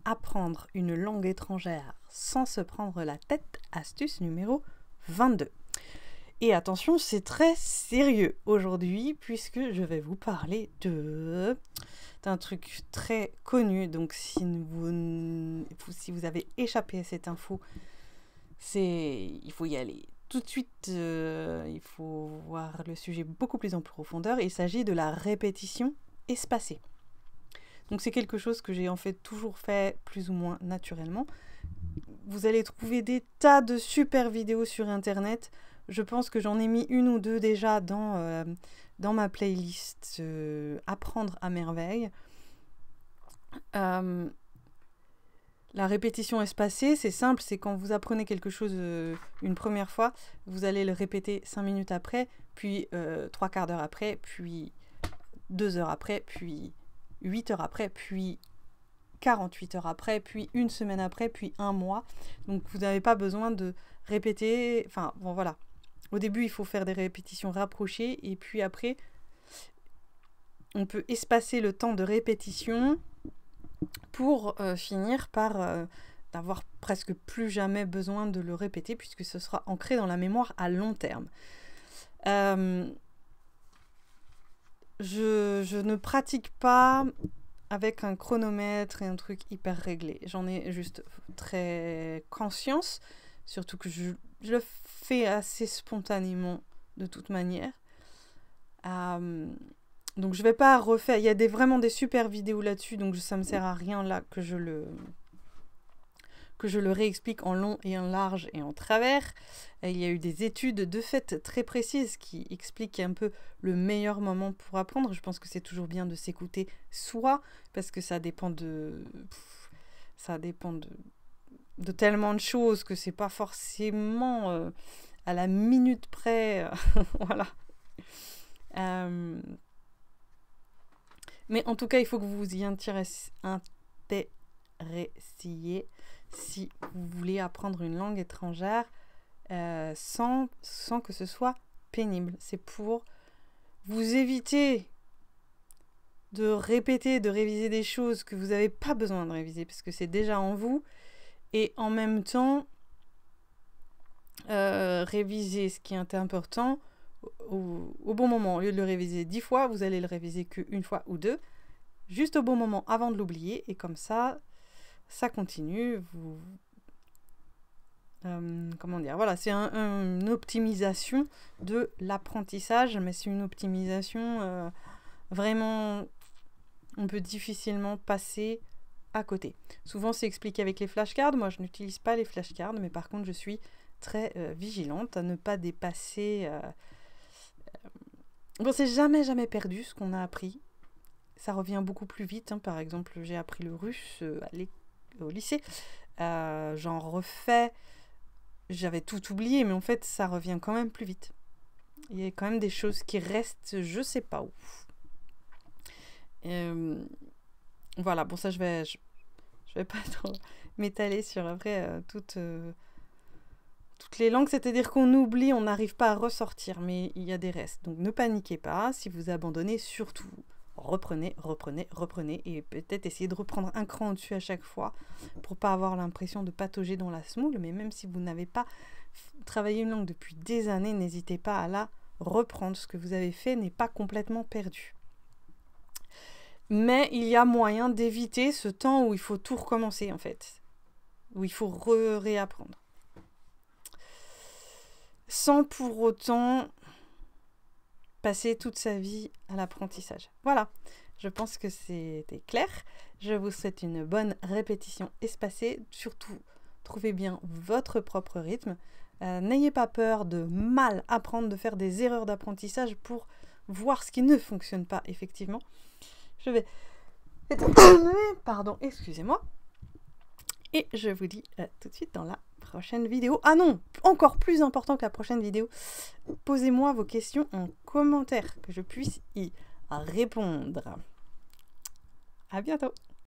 apprendre une langue étrangère sans se prendre la tête, astuce numéro 22. Et attention, c'est très sérieux aujourd'hui puisque je vais vous parler d'un truc très connu. Donc si vous avez échappé à cette info, il faut y aller tout de suite. Il faut voir le sujet beaucoup plus en profondeur. Il s'agit de la répétition espacée. Donc c'est quelque chose que j'ai en fait toujours fait plus ou moins naturellement. Vous allez trouver des tas de super vidéos sur internet. Je pense que j'en ai mis une ou deux déjà dans ma playlist Apprendre à merveille. La répétition espacée, c'est simple, c'est quand vous apprenez quelque chose une première fois, vous allez le répéter 5 minutes après, puis 3 quarts d'heure après, puis 2 heures après, puis 8 heures après, puis 48 heures après, puis une semaine après, puis un mois. Donc vous n'avez pas besoin de répéter, enfin bon voilà. Au début, il faut faire des répétitions rapprochées, et puis après, on peut espacer le temps de répétition pour finir par n'avoir presque plus jamais besoin de le répéter, puisque ce sera ancré dans la mémoire à long terme. Je ne pratique pas avec un chronomètre et un truc hyper réglé. J'en ai juste très conscience, surtout que je le fais assez spontanément de toute manière. Donc je vais pas refaire, il y a vraiment des super vidéos là-dessus, donc ça me sert à rien là que je le réexplique en long et en large et en travers. Il y a eu des études de fait très précises qui expliquent un peu le meilleur moment pour apprendre. Je pense que c'est toujours bien de s'écouter soi, parce que ça dépend de tellement de choses que c'est pas forcément à la minute près. Voilà. Mais en tout cas, il faut que vous vous y intéressiez si vous voulez apprendre une langue étrangère sans que ce soit pénible. C'est pour vous éviter de répéter, de réviser des choses que vous n'avez pas besoin de réviser parce que c'est déjà en vous, et en même temps réviser ce qui est important au bon moment. Au lieu de le réviser 10 fois, vous allez le réviser qu'une fois ou deux, juste au bon moment avant de l'oublier, et comme ça continue. Comment dire, voilà, c'est une optimisation de l'apprentissage, mais c'est une optimisation vraiment, on peut difficilement passer à côté. Souvent c'est expliqué avec les flashcards. Moi je n'utilise pas les flashcards, mais par contre je suis très vigilante à ne pas dépasser. Bon, c'est jamais perdu ce qu'on a appris. Ça revient beaucoup plus vite. Par exemple, j'ai appris le russe au lycée. J'en refais. J'avais tout oublié, mais en fait, ça revient quand même plus vite. Il y a quand même des choses qui restent, je sais pas où. Voilà, bon, ça, je vais pas trop m'étaler sur après toutes les langues. C'est-à-dire qu'on oublie, on n'arrive pas à ressortir, mais il y a des restes. Donc, ne paniquez pas. Si vous abandonnez, surtout, reprenez, et peut-être essayez de reprendre un cran au-dessus à chaque fois pour pas avoir l'impression de patauger dans la semoule. Mais même si vous n'avez pas travaillé une langue depuis des années, n'hésitez pas à la reprendre. Ce que vous avez fait n'est pas complètement perdu. Mais il y a moyen d'éviter ce temps où il faut tout recommencer, en fait, où il faut réapprendre, sans pour autant passer toute sa vie à l'apprentissage. Voilà, je pense que c'était clair. Je vous souhaite une bonne répétition espacée. Surtout, trouvez bien votre propre rythme. N'ayez pas peur de mal apprendre, de faire des erreurs d'apprentissage pour voir ce qui ne fonctionne pas effectivement. Je vais... Pardon, excusez-moi. Et je vous dis tout de suite dans la prochaine vidéo. Ah non, encore plus important que la prochaine vidéo, posez-moi vos questions en commentaire, que je puisse y répondre. À bientôt.